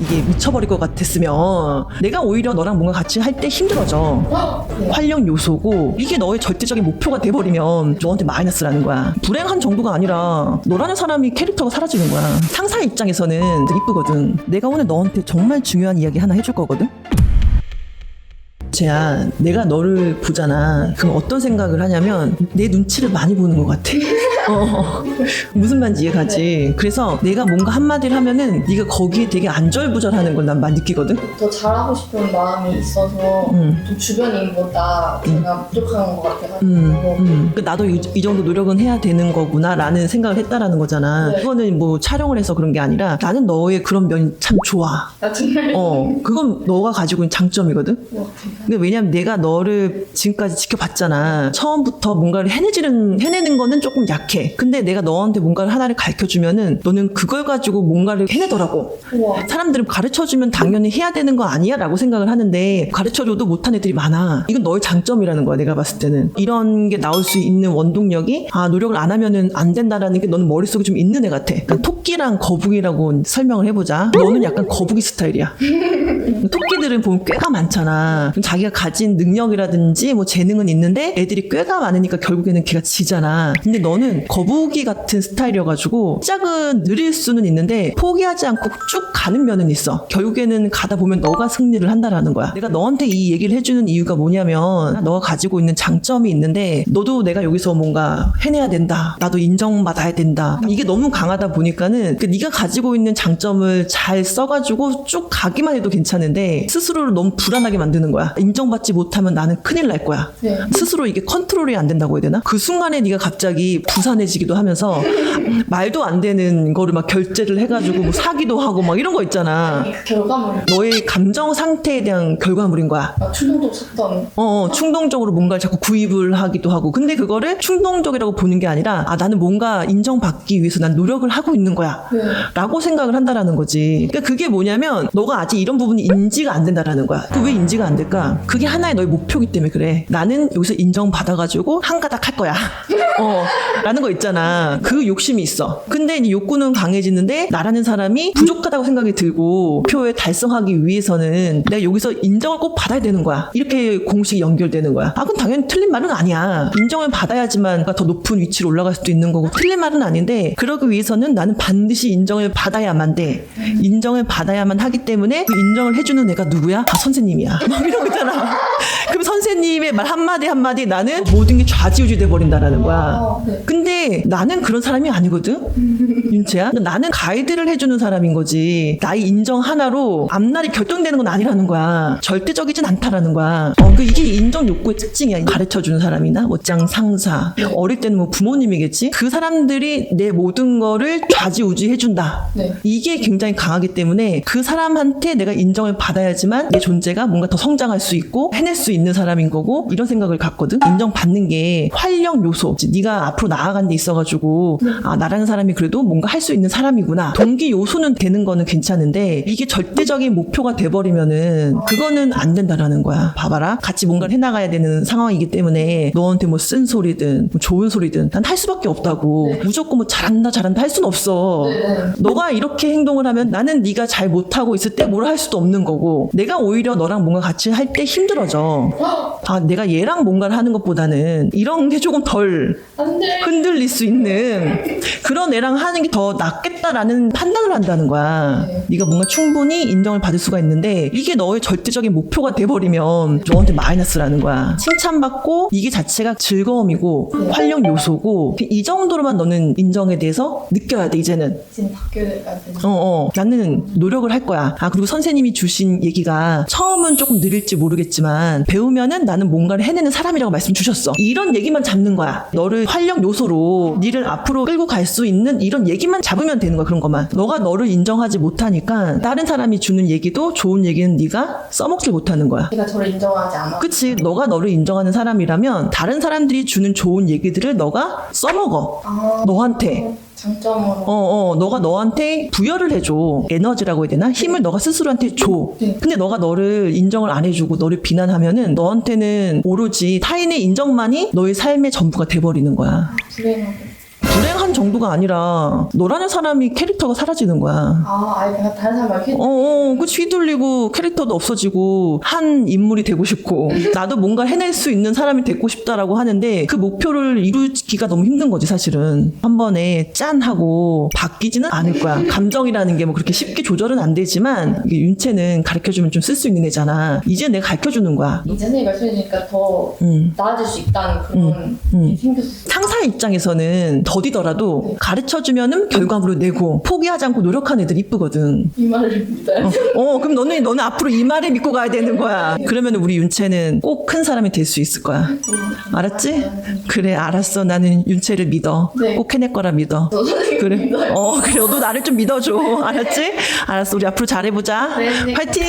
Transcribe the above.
이게 미쳐버릴 것 같았으면 내가 오히려 너랑 뭔가 같이 할 때 힘들어져. 활력 요소고 이게 너의 절대적인 목표가 돼버리면 너한테 마이너스라는 거야. 불행한 정도가 아니라 너라는 사람이 캐릭터가 사라지는 거야. 상사 입장에서는 되게 이쁘거든. 내가 오늘 너한테 정말 중요한 이야기 하나 해줄 거거든. 쟤야, 내가 너를 보잖아. 그럼 어떤 생각을 하냐면 내 눈치를 많이 보는 것 같아. 무슨 말인지 이해가지? 그래서 내가 뭔가 한마디를 하면은 네가 거기에 되게 안절부절하는 걸 난 많이 느끼거든? 더 잘하고 싶은 마음이 있어서 좀 주변인보다 제가 부족한 것 같아가지고 그러니까 나도 이 정도 노력은 해야 되는 거구나 라는 생각을 했다라는 거잖아. 네. 그거는 뭐 촬영을 해서 그런 게 아니라 나는 너의 그런 면이 참 좋아. 나 정말 그건 너가 가지고 있는 장점이거든? 근데 왜냐면 내가 너를 지금까지 지켜봤잖아. 처음부터 뭔가를 해내는 거는 조금 약해. 근데 내가 너한테 뭔가를 하나를 가르쳐주면은 너는 그걸 가지고 뭔가를 해내더라고. 우와. 사람들은 가르쳐주면 당연히 해야 되는 거 아니야? 라고 생각을 하는데 가르쳐줘도 못한 애들이 많아. 이건 너의 장점이라는 거야, 내가 봤을 때는. 이런 게 나올 수 있는 원동력이 노력을 안 하면은 안 된다라는 게 너는 머릿속에 좀 있는 애 같아. 그러니까 토끼랑 거북이라고 설명을 해보자. 너는 약간 거북이 스타일이야. 토끼들은 보면 꾀가 많잖아. 그럼 자기가 가진 능력이라든지 뭐 재능은 있는데 애들이 꾀가 많으니까 결국에는 걔가 지잖아. 근데 너는 거북이 같은 스타일이어가지고 시작은 느릴 수는 있는데 포기하지 않고 쭉 가는 면은 있어. 결국에는 가다 보면 너가 승리를 한다라는 거야. 내가 너한테 이 얘기를 해주는 이유가 뭐냐면 너가 가지고 있는 장점이 있는데 너도 내가 여기서 뭔가 해내야 된다. 나도 인정받아야 된다. 이게 너무 강하다 보니까는 네가 가지고 있는 장점을 잘 써가지고 쭉 가기만 해도 괜찮은데 스스로를 너무 불안하게 만드는 거야. 인정받지 못하면 나는 큰일 날 거야. 네. 스스로 이게 컨트롤이 안 된다고 해야 되나? 그 순간에 네가 갑자기 부산해지기도 하면서 말도 안 되는 거를 막 결제를 해가지고 뭐 사기도 하고 막 이런 거 있잖아. 그 결과물 너의 감정 상태에 대한 결과물인 거야. 충동적 섰던 충동적으로 뭔가를 자꾸 구입을 하기도 하고. 근데 그거를 충동적이라고 보는 게 아니라 나는 뭔가 인정받기 위해서 난 노력을 하고 있는 거야. 네. 라고 생각을 한다라는 거지. 그러니까 그게 뭐냐면 너가 아직 이런 부분이 인지가 안 된다라는 거야. 그 왜 인지가 안 될까? 그게 하나의 너의 목표이기 때문에 그래. 나는 여기서 인정받아가지고 한 가닥 할 거야. 라는 거 있잖아. 그 욕심이 있어. 근데 이 욕구는 강해지는데 나라는 사람이 부족하다고 생각이 들고 목표에 달성하기 위해서는 내가 여기서 인정을 꼭 받아야 되는 거야. 이렇게 공식이 연결되는 거야. 그건 당연히 틀린 말은 아니야. 인정을 받아야지만 더 높은 위치로 올라갈 수도 있는 거고 틀린 말은 아닌데 그러기 위해서는 나는 반드시 인정을 받아야만 돼. 인정을 받아야만 하기 때문에 그 인정을 해주는 애가 누구야? 선생님이야. 막 이러고 있잖아. 그럼 선생님의 말 한마디 나는 모든 게 좌지우지 돼버린다라는 거야. 네. 근데 나는 그런 사람이 아니거든? 윤채야? 나는 가이드를 해주는 사람인 거지. 나의 인정 하나로 앞날이 결정되는 건 아니라는 거야. 절대적이진 않다라는 거야. 이게 인정 욕구의 특징이야. 가르쳐주는 사람이나 장 상사, 어릴 때는 뭐 부모님이겠지? 그 사람들이 내 모든 거를 좌지우지 해준다. 네. 이게 굉장히 강하기 때문에 그 사람한테 내가 인정을 받아야지만 내 존재가 뭔가 더 성장할 수 있고 해낼 수 있는 사람인 거고 이런 생각을 갖거든. 인정받는 게 활력 요소. 네가 앞으로 나아간 데 있어가지고 나라는 사람이 그래도 뭔가 할 수 있는 사람이구나. 동기 요소는 되는 거는 괜찮은데 이게 절대적인 목표가 돼버리면은 그거는 안 된다라는 거야. 봐봐라. 같이 뭔가를 해나가야 되는 상황이기 때문에 너한테 뭐 쓴소리든 뭐 좋은 소리든 난 할 수밖에 없다고. 무조건 뭐 잘한다 할 수는 없어. 너가 이렇게 행동을 하면 나는 네가 잘 못하고 있을 때 뭘 할 수도 없는 거고 내가 오히려 너랑 뭔가 같이 할 때 힘들어져. 내가 얘랑 뭔가를 하는 것보다는 이런 게 조금 덜 안 돼. 흔들릴 수 있는 그런 애랑 하는 게 더 낫겠다라는 판단을 한다는 거야. 네가 뭔가 충분히 인정을 받을 수가 있는데 이게 너의 절대적인 목표가 돼버리면 너한테 마이너스라는 거야. 칭찬받고 이게 자체가 즐거움이고 활력 요소고 이 정도로만 너는 인정에 대해서 느껴야 돼. 이제는 지금 바뀌어야 되는 나는 노력을 할 거야. 그리고 선생님이 주신 얘기가 처음은 조금 느릴지 모르겠지만 배우면은 나는 뭔가를 해내는 사람이라고 말씀 주셨어. 이런 얘기만 잡는 거야. 너를 활력 요소로 니를 앞으로 끌고 갈 수 있는 이런 얘기만 잡으면 되는 거야. 그런 것만. 너가 너를 인정하지 못하니까 다른 사람이 주는 얘기도 좋은 얘기는 네가 써먹지 못하는 거야. 제가 저를 인정하지 않아. 그치? 너가 너를 인정하는 사람이라면 다른 사람들이 주는 좋은 얘기들을 너가 써먹어. 너한테. 장점으로. 너가 너한테 부여를 해줘. 에너지라고 해야 되나? 힘을 너가 스스로한테 줘. 근데 너가 너를 인정을 안 해주고 너를 비난하면은 너한테는 오로지 타인의 인정만이 너의 삶의 전부가 돼버리는 거야. 불행하게. 불행한 정도가 아니라 너라는 사람이 캐릭터가 사라지는 거야. 아예 그냥 다른 사람 말고 그치, 휘둘리고 캐릭터도 없어지고 한 인물이 되고 싶고 나도 뭔가 해낼 수 있는 사람이 되고 싶다라고 하는데 그 목표를 이루기가 너무 힘든 거지 사실은. 한 번에 짠 하고 바뀌지는 않을 거야. 감정이라는 게 뭐 그렇게 쉽게 조절은 안 되지만 이게 윤채는 가르쳐주면 좀 쓸 수 있는 애잖아. 이제 내가 가르쳐주는 거야. 이제 선생님이 말씀해주니까 더 나아질 수 있다는 그런 게 생겼었어요. 상사의 입장에서는 더디더라도 가르쳐주면은 결과물을 내고 포기하지 않고 노력하는 애들 이쁘거든. 이 말을 믿어요. 그럼 너는 앞으로 이 말을 믿고 가야 되는 거야. 그러면 우리 윤채는 꼭 큰 사람이 될 수 있을 거야. 알았지? 그래, 알았어. 나는 윤채를 믿어. 네. 꼭 해낼 거라 믿어. 저 선생님 그래. 믿어요. 그래. 너도 나를 좀 믿어줘. 알았지? 알았어. 우리 앞으로 잘해보자. 네, 네. 화이팅!